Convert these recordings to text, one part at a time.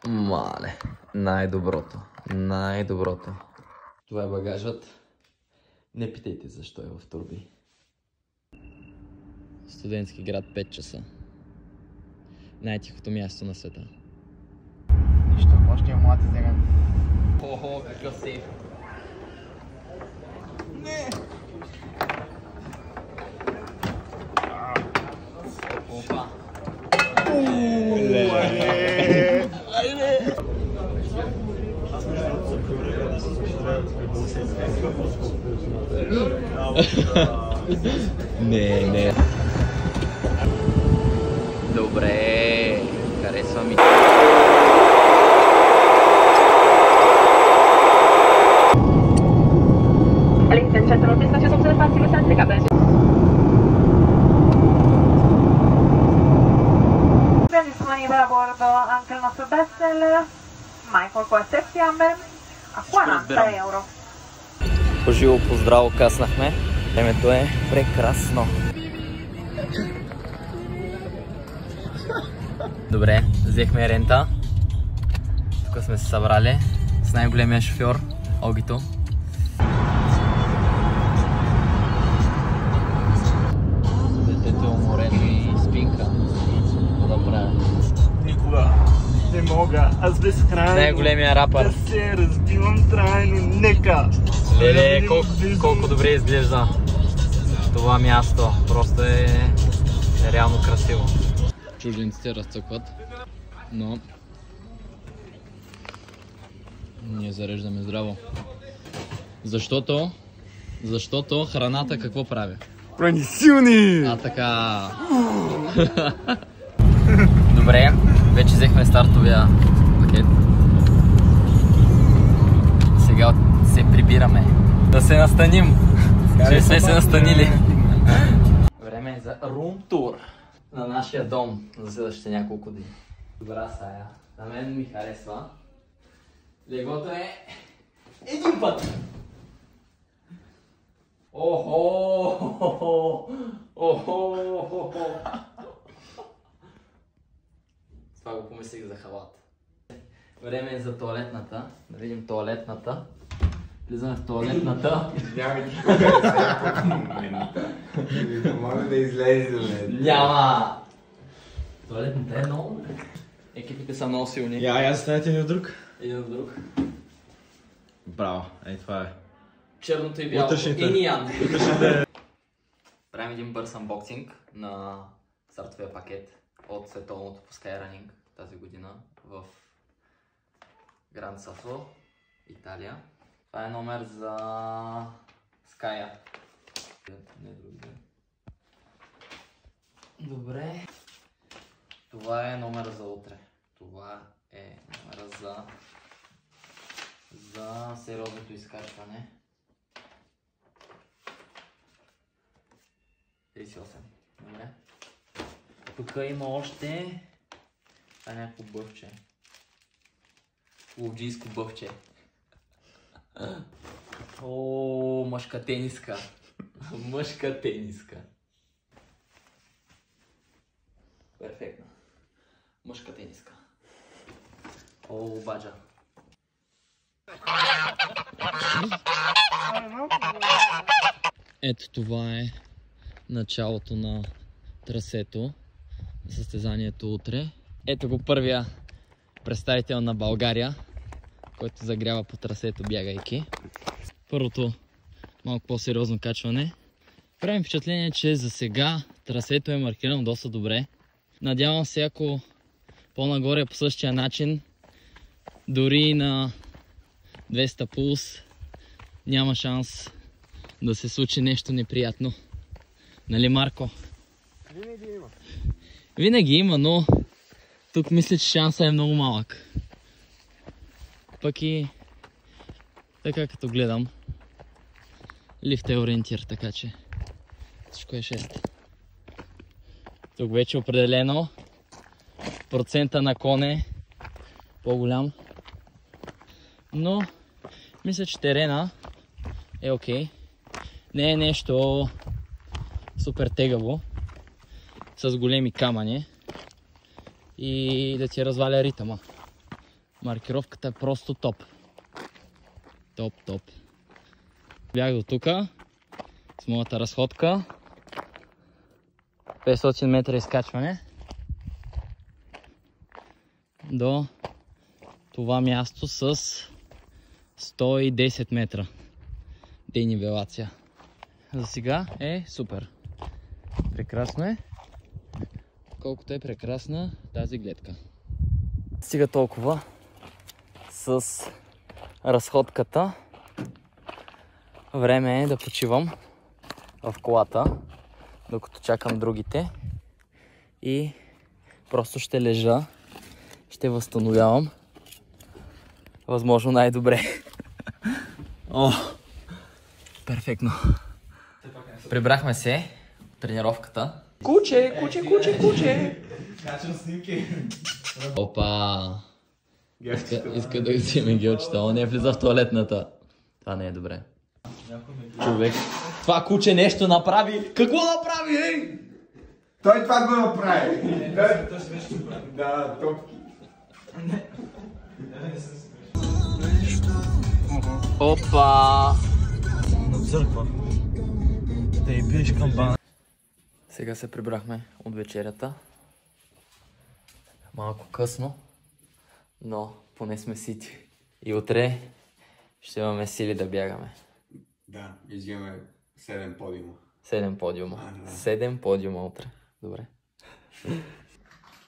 Мале, най-доброто. Най-доброто. Това е багажът. Не питайте защо е в турби. Студентски град 5 часа. Най-тихото място на света. Нищо, още има млад земен. Охо, какъв сейф. Не! Опа. Не. Добре, харесва ми. All'interno c'è una pista, ci sono state fatte queste capre. È disponibile a bordo anche il nostro bestseller Michael Kors September a 40 euro. Поживо поздраво каснахме. Времето е прекрасно. Добре, взехме рента. Тук сме се събрали с най-големия шофьор, Огито. Детето е уморено и спинка. Какво да правя? Никога не мога, аз безкрайно Най-големия рапър. да се разбивам трайно, нека! Леле, колко добре изглежда това място. Просто е нереално красиво. Чужденците разцъкват, но ние зареждаме здраво. Защото храната какво прави? Прави силни! А така. Добре, вече взехме стартовия пакет. Сега се прибираме. Да се настаним. Че сме се настанили. Време е за рум тур на нашия дом за следващите няколко дни. Добра стая. На мен ми харесва. Леглото е един път. Охо! Това го помислих за халата. Време е за тоалетната. Да видим тоалетната. Влизаме в тоалетната. Извинявайте, може да излезе. Няма! Тоалетната е много. Екипите са много силни. Я станете един от друг. Един от друг. Браво, ей това е. Черното и бялото. Утрешните. Иниан. Правим един бърз анбоксинг на стартовия пакет от световното по Skyrunning тази година в Гранд Сафо, Италия. Това е номер за Skya. Добре. Това е номер за утре. Това е номера за сериозното изкачване. 38. Добре. Тук има още... Това е някакво бъвче. Ловджийско бъвче. О, мъжка тениска. Мъжка тениска. Перфектно. Мъжка тениска. О, баджа. Ето това е началото на трасето, състезанието утре. Ето го първия представител на България, който загрява по трасето бягайки. Първото малко по-сериозно качване. Правим впечатление, че за сега трасето е маркирано доста добре. Надявам се, ако по-нагоре по същия начин, дори на 200 пулс, няма шанс да се случи нещо неприятно. Нали, Марко? Винаги има. Винаги има, но тук мисля, че шансът е много малък. Пък и така като гледам, лифт е ориентир, така че всичко е 6. Тук вече определено процента на кон е по-голям. Но мисля, че терена е окей. Не е нещо супер тегаво с големи камъни и да ти разваля ритъма. Маркировката е просто топ. Топ. Бях до тука с моята разходка. 500 метра изкачване до това място с 110 метра денивелация. За сега е супер. Прекрасно е. Колкото е прекрасна тази гледка. Стига толкова с разходката. Време е да почивам в колата, докато чакам другите. И просто ще лежа, ще възстановявам възможно най-добре. О, перфектно. Прибрахме се от тренировката. Куче! Качвам снимки. Опа! Иска да вземе гелчета, он не влиза в тоалетната. Това не е добре. Човек, това куче нещо направи. Какво направи, ей? Той това го направи. Той си беше направи. Да, топки. Опа! На църква. Да и пиеш камбана. Сега се прибрахме от вечерята. Малко късно, но поне сме сити. И утре ще имаме сили да бягаме. Да, изгиваме 7 подиума. 7 подиума. 7 подиума утре. Добре.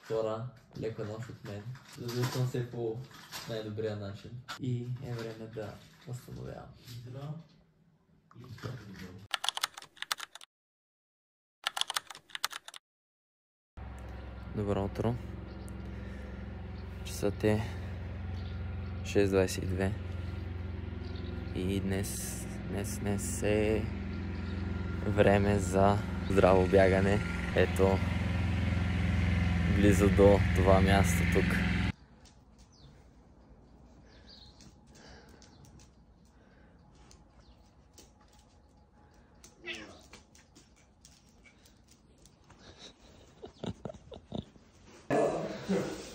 Хора, леко нощ от мен. Завършвам се по най-добрия начин. И е време да възстановявам. Добро утро. Часът е 6:22. И днес е време за здраво бягане. Ето, близо до това място тук.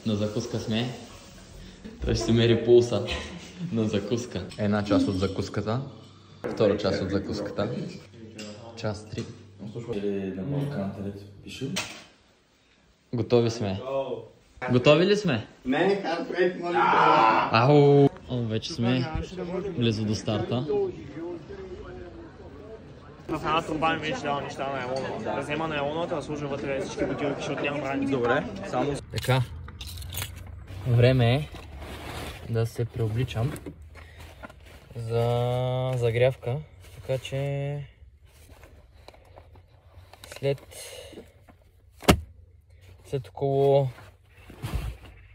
На закуска сме. Той ще се мери пулса на закуска. Една част от закуската. Втора част от закуската. Част 3. На Балкан, където пише. Готови сме. Готови ли сме? Не, Харфред, моля. Ау! О, вече сме близо до старта. В една турба ми беше дал неща на елоната. Да взема на елоната, да сложа вътре всички бутилки, защото нямам раница. Добре, само... Така. Време е да се преобличам за загрявка. Така че след около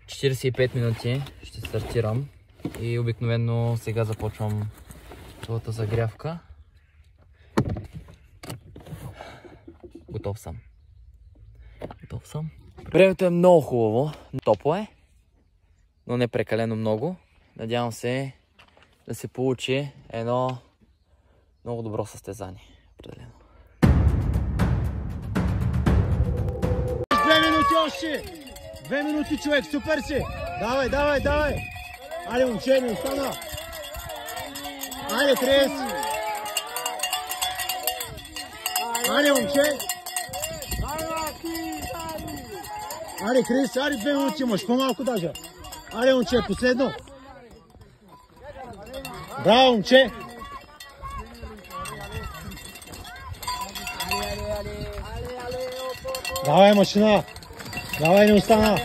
45 минути ще стартирам и обикновено сега започвам твоята загрявка. Готов съм. Времето е много хубаво, топло е, но не прекалено много. Надявам се да се получи едно много добро състезание. Определено. 2 минути още! 2 минути, човек, супер си! Давай! Айде, момче, не остана! Айде, Крис! Айде, момче! Айде, Крис, айде 2 минути имаш, по-малко даже! Айде, момче, последно! Браво, момче! Давай, машина! Давай, не остана!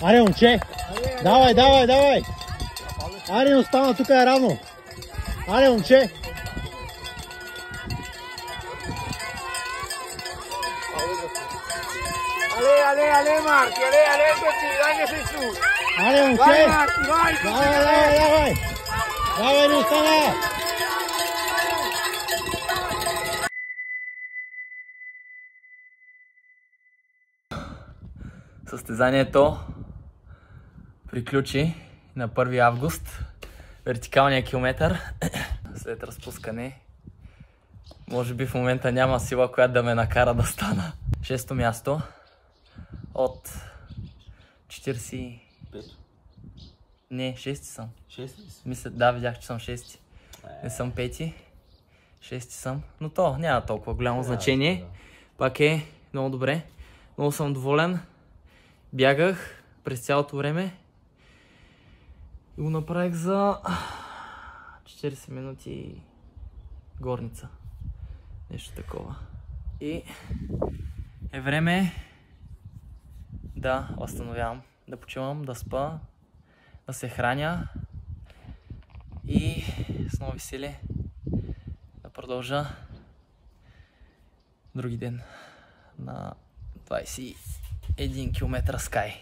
Аре, момче! Давай! Аре, не остана, тук е равно! Аре, момче! Ale, Marti, ale, così, dai che sei su. Аре, момче! Vai, Marti, vai! Давай! Давай, не остана! Състезанието приключи на 1 август. вертикалния километър след разпускане. Може би в момента няма сила, която да ме накара да стана. 6-то място от 40... Не, 6 съм. 6 ли си? Мисля, да, видях, че съм 6. Не съм 5. 6 съм. Но то няма толкова голямо значение. Пак е много добре. Много съм доволен. Бягах през цялото време. И го направих за 40 минути горница. Нещо такова. И е време да възстановявам, да почивам, да спа, да се храня и с нови сили да продължа други ден на 21 км Sky.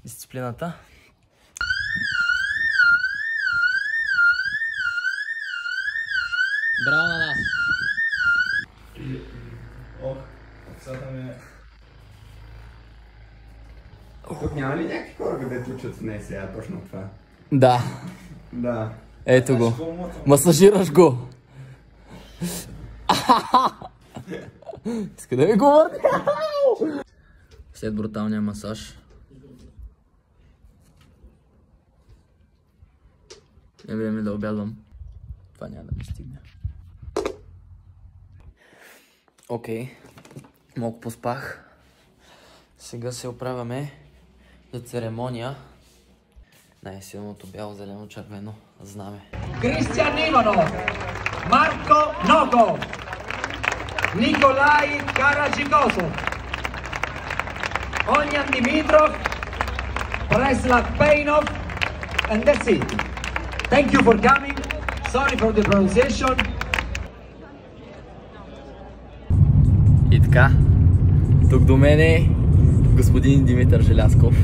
Дисциплината. Браво на нас! Ох, сега ме... Тук няма ли някакви хора, където учат в нея сега точно това? Да. Да. Ето го. Масажираш го. Иска да ми го върне. След бруталния масаж е време да обядвам. Това няма да ми стигне. Окей. Малко поспах. Сега се оправяме за церемония. Най-силното бяло-зелено-червено знаме. Кристиан Иванов, Марко Ного, Николай Караджикосов, Огнян Димитров, Преслав Пейнов, and that's it. Thank you for coming. Sorry for the pronunciation. И така, тук до мен е господин Димитър Желязков.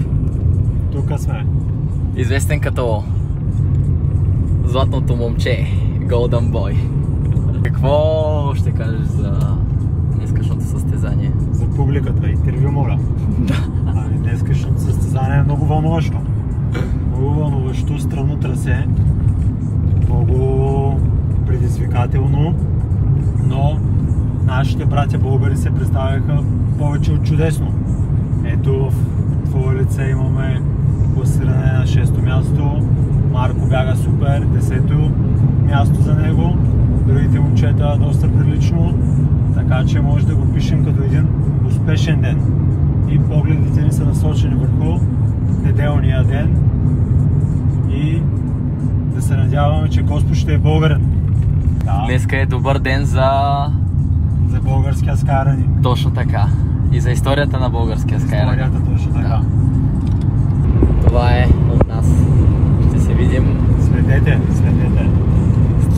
Тук сме. Известен като златното момче, Golden Boy. Какво ще кажеш за днескашното състезание? За публиката, интервю моля. Да. Днескашното състезание е много вълнуващо. Много вълнуващо, странно трасе. Много предизвикателно, но нашите братя българи се представяха повече от чудесно. Ето в твое лице имаме класиране на 6-то място. Марко бяга супер, 10-то място за него. Другите момчета доста прилично, така че може да го пишем като един успешен ден. И погледите ни са насочени върху неделния ден и да се надяваме, че Господ ще е българен. Да. Днеска е добър ден за българския Skyrunning. Точно така. И за историята на българския Skyrunning. Историята точно така. Да. Това е от нас. Ще се видим.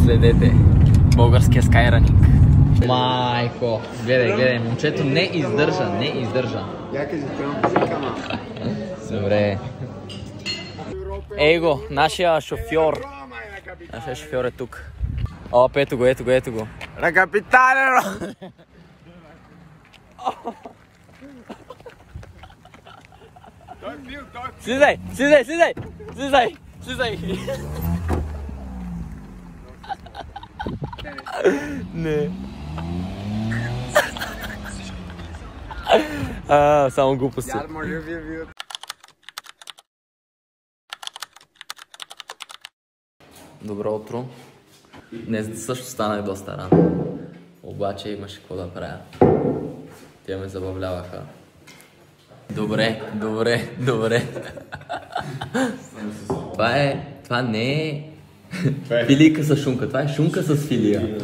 Следете. Българския Skyrunning. Майко, гледай, момчето не издържа. Я кажи, прямо Добре. Ей го, нашия шофьор. Нашия шофьор е тук. Оп, ето го. Рекапиталено! Слизай! Не. Само глупости. Добро утро. Днес също станах доста рано. Обаче имаше какво да правя. Те ме забавляваха. Добре. Това не е филийка с шунка. Това е шунка с филия.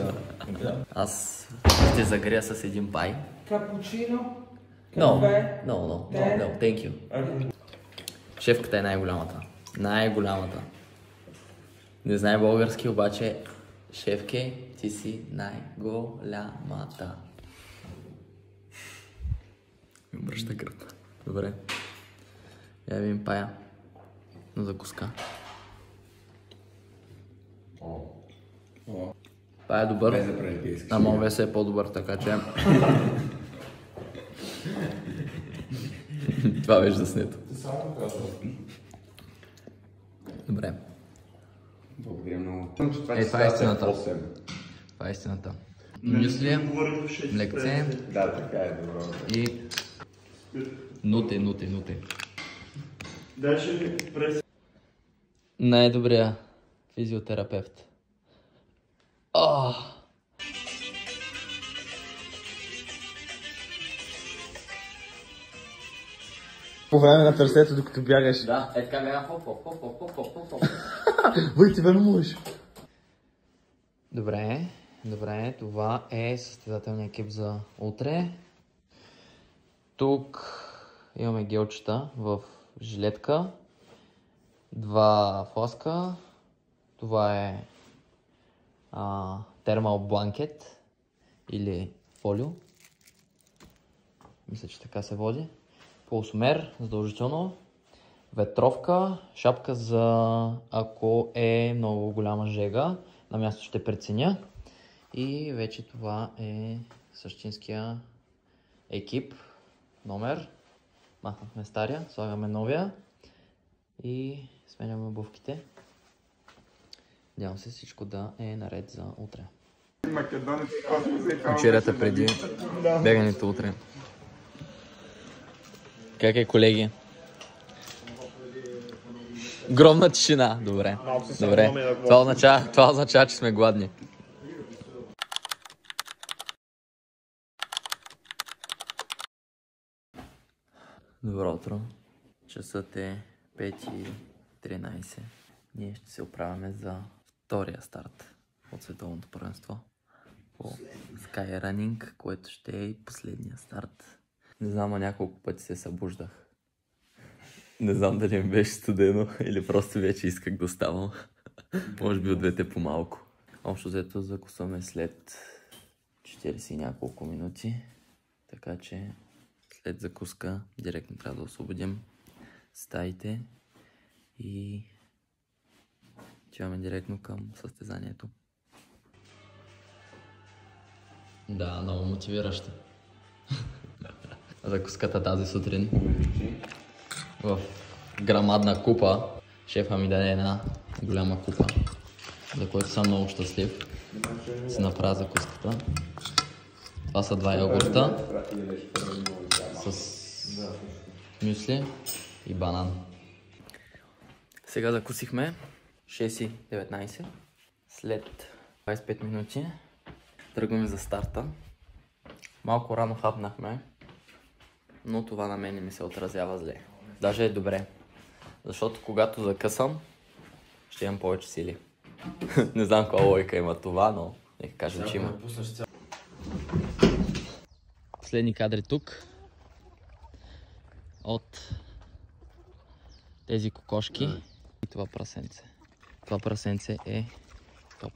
Аз ще загрея с един пай. Капучино? No, thank you. Шефката е най-голямата. Не знае български, обаче шефке, ти си най-голямата. Ми обръща гръб. Добре. Я видим пая на закуска. Пая е добър, ама овеса е по-добър, така че... Това беше заснето. Добре. Благодаря много. Това е истината. Това е истината. Мюсли, лекце. Да, така е добро. И нуте. Най-добрия физиотерапевт. По време на търсето, докато бягаш. Да, така бяга хоп. Въй, ти верно можеш. Добре, това е състезателния екип за утре. Тук имаме гелчета в жилетка, 2 фласка, това е термал бланкет или фолио, мисля, че така се води, пулсомер задължително, ветровка, шапка за ако е много голяма жега, на място ще преценя. И вече това е същинския екип, номер. Махнахме стария, слагаме новия и сменяме обувките. Надявам се всичко да е наред за утре. Вечерята преди бягането утре. Как е, колеги? Громна тишина. Добре. Това означава, че сме гладни. Добро утро. Часът е 5:13. Ние ще се оправяме за втория старт от световното първенство по Skyrunning, което ще е и последния старт. Не знам, а няколко пъти се събуждах. Не знам дали ми беше студено или просто вече исках да оставам. Може би от двете по-малко. Общо взето закусваме след 40 и няколко минути. Така че след закуска директно трябва да освободим стаите и отиваме директно към състезанието. Да, много мотивиращо. Закуската тази сутрин в грамадна купа. Шефа ми даде една голяма купа, за което съм много щастлив. Си направя закуската. Това са 2 йогурта с мюсли и банан. Сега закусихме 6:19. След 25 минути тръгваме за старта. Малко рано хапнахме, но това на мен не ми се отразява зле. Даже е добре, защото когато закъсам, ще имам повече сили. Не знам каква логика има това, но нека кажем, че има. Последни кадри тук от тези кокошки и това прасенце. Това прасенце е топ.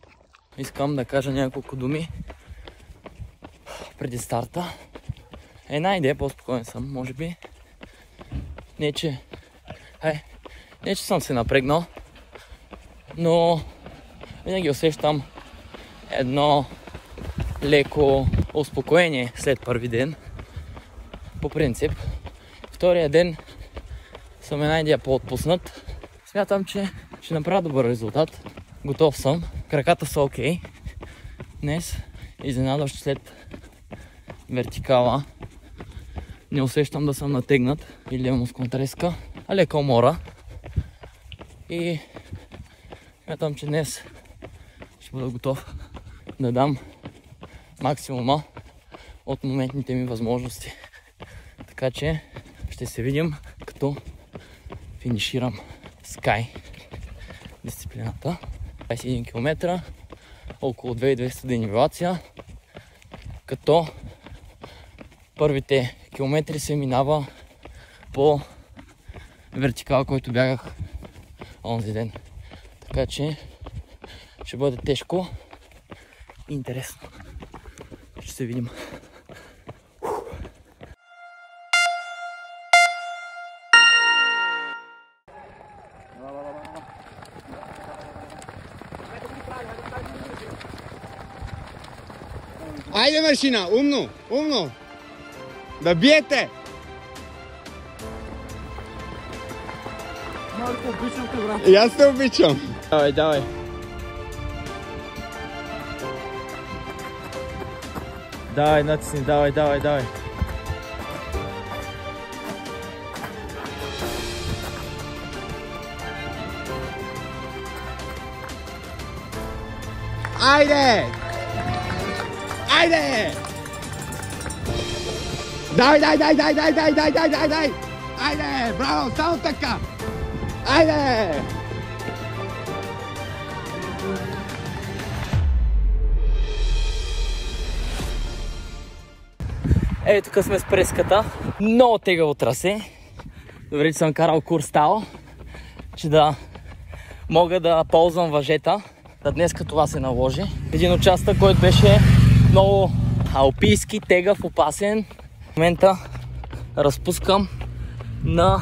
Искам да кажа няколко думи преди старта. Една идея, по-спокоен съм, може би. Не, че съм се напрегнал, но винаги усещам едно леко успокоение след първи ден. По принцип, втория ден съм една идея по-отпуснат. Смятам, че ще направя добър резултат. Готов съм. Краката са окей. Днес, изненадващо след вертикала, не усещам да съм натегнат или мускулна треска, а лека умора. И смятам, че днес ще бъда готов да дам максимума от моментните ми възможности. Така че ще се видим, като финиширам Sky дисциплината. 21 км, около 2200 денивелация, като първите километри се минава по вертикал, който бягах онзи ден. Така че ще бъде тежко и интересно. Ще се видим. Айде, машина, умно, умно! Да биете! Малко обичам те, брат. И аз те обичам. Давай. Давай, натисни, давай. Айде! Дай! Айде! Браво! Само така! Айде! Ето тук сме с преската. Много тегаво трасе. Добре, че съм карал курстайл, че да мога да ползвам въжета. Днес това се наложи. Един участък, който беше много алпийски, тегав, опасен. В момента разпускам на...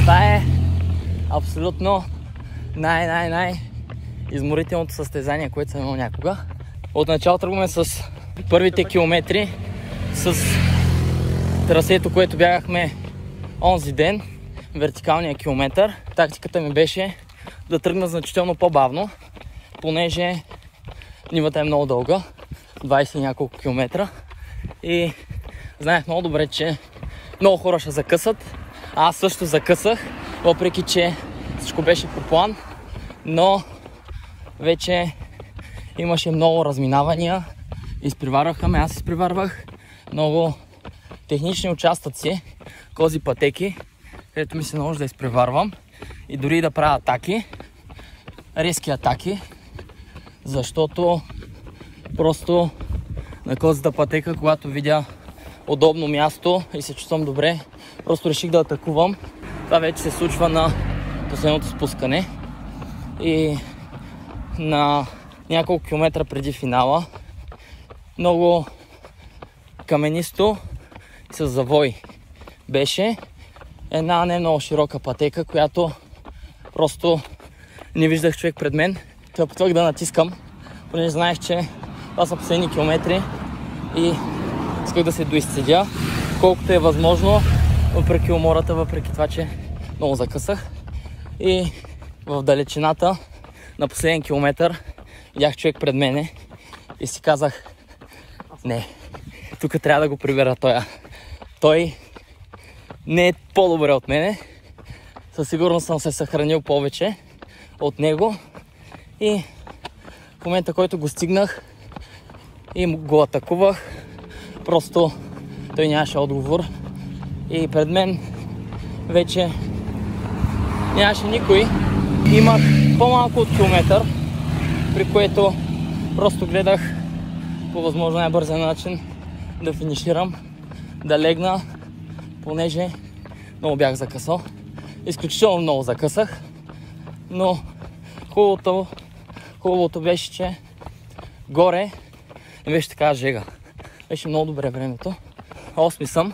Това е абсолютно изморителното състезание, което съм имал някога. Отначало тръгваме с първите километри с трасето, което бягахме онзи ден, вертикалния километър. Тактиката ми беше да тръгна значително по-бавно, понеже нивата е много дълга, 20 и няколко километра. И знаех много добре, че много хора ще закъсат. Аз също закъсах, въпреки че всичко беше по план, но вече имаше много разминавания. Изпреварваха ме, аз изпреварвах. Много технични участъци, кози пътеки, където ми се наложи да изпреварвам и дори да правя атаки, резки атаки, защото просто на козата пътека, когато видя удобно място и се чувствам добре, просто реших да атакувам. Това вече се случва на последното спускане и на няколко километра преди финала. Много каменисто и с завой беше. Една не много широка пътека, която просто не виждах човек пред мен. Те опитвах да натискам, понеже знаех, че това са последни километри и исках да се доизцедя колкото е възможно, въпреки умората, въпреки това, че много закъсах. И в далечината на последен километър видях човек пред мене и си казах: не, тук трябва да го прибера тоя. Той не е по-добре от мене. Със сигурност съм се съхранил повече от него. И в момента, който го стигнах и го атакувах, просто той нямаше отговор. И пред мен вече нямаше никой. Имах по-малко от километър, при което просто гледах по възможно най-бързен начин да финиширам, да легна, понеже много бях закъсал. Изключително много закъсах, но хубавото беше, че горе не беше така жега. Беше много добре времето. 8 съм,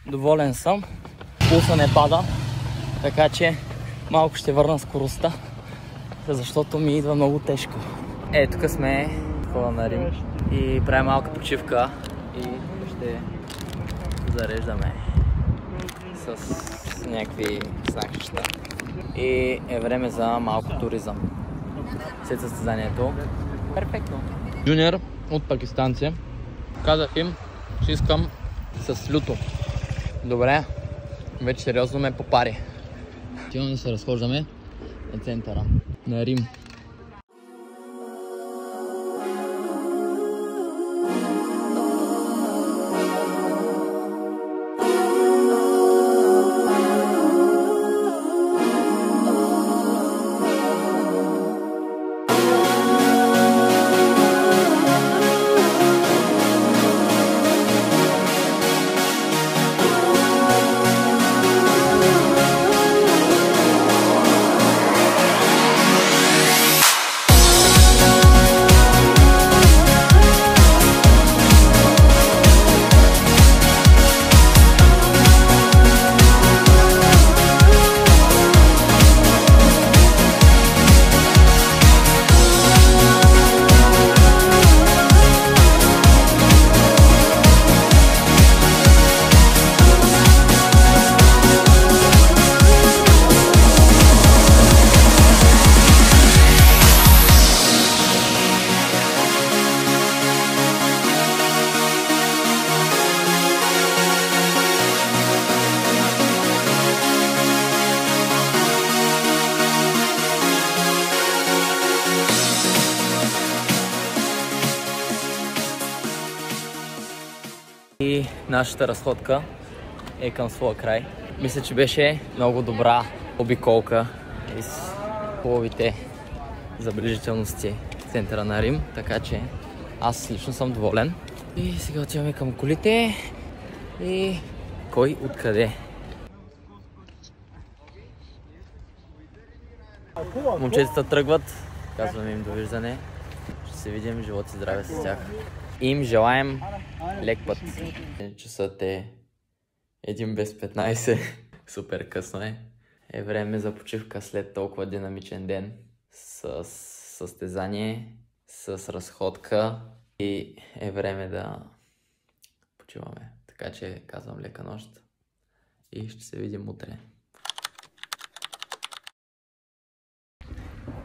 доволен съм, пулса не пада, така че малко ще върна скоростта, защото ми идва много тежко. Тук сме в хода на Рим и правим малка почивка и ще зареждаме с някакви снакчета. И е време за малко туризъм. След състезанието. Перфектно. Джуниор от пакистанци. Казах им, че искам с люто. Добре, вече сериозно ме попари. Отиваме да се разхождаме на центъра на Рим. И нашата разходка е към своя край. Мисля, че беше много добра обиколка из хубавите забележителности в центъра на Рим, така че аз лично съм доволен. И сега отиваме към колите и кой откъде. Момчетата тръгват, казваме им довиждане. Ще се видим, живот и здраве с тях. И им желаем лек път. Часът е 1 без 15. Супер късно е. Е време за почивка след толкова динамичен ден. С състезание, с разходка и е време да почиваме. Така че казвам лека нощ и ще се видим утре.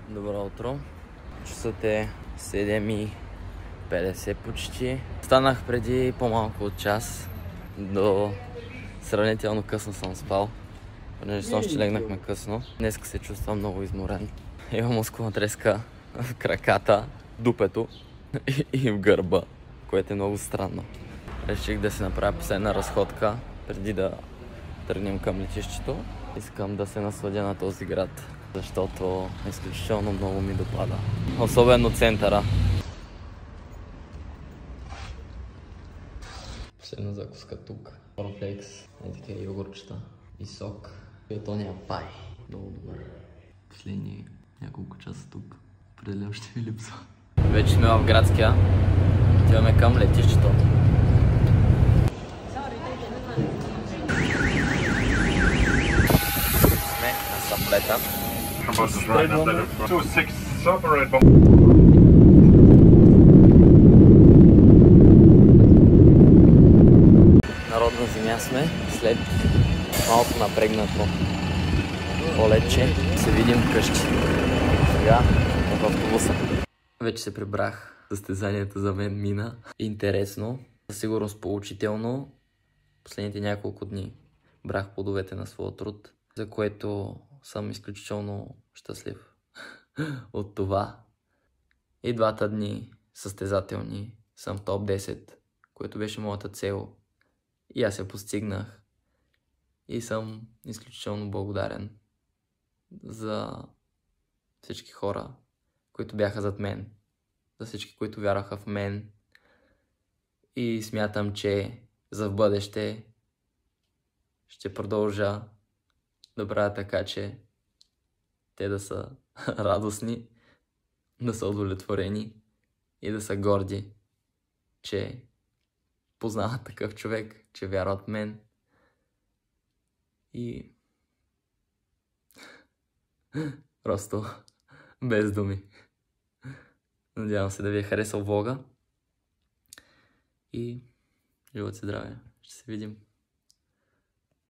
Добро утро. Часът е 7:50 почти. Станах преди по-малко от час. До сравнително късно съм спал. Понеже снощи легнахме късно. Днеска се чувствам много изморен. Имам мускулна треска в краката, дупето и в гърба, което е много странно. Реших да си направя последна разходка преди да тръгнем към летището. Искам да се насладя на този град, защото изключително много ми допада. Особено центъра. Последна закуска тук. Корнфлейкс, такива йогурчета и сок. Пиетония пай. Много добър. Последни няколко часа тук. Определено ще ми липсва. Вече сме в градския. Отиваме към летището. Сме на самолета. Народна земя сме. След малко напрегнато полетче се видим вкъщи. Сега в автобуса. Вече се прибрах. Състезанието за мен мина. Интересно. Със сигурност поучително. Последните няколко дни брах плодовете на своя труд, за което съм изключително щастлив от това. И двата дни състезателни съм топ 10, което беше моята цел. И аз я постигнах. И съм изключително благодарен за всички хора, които бяха зад мен. За всички, които вярваха в мен. И смятам, че за в бъдеще ще продължа да правя така, че те да са радостни, да са удовлетворени и да са горди, че познават такъв човек, че вярват в мен. И просто без думи. Надявам се да ви е харесал влога. И живот и здраве. Ще се видим.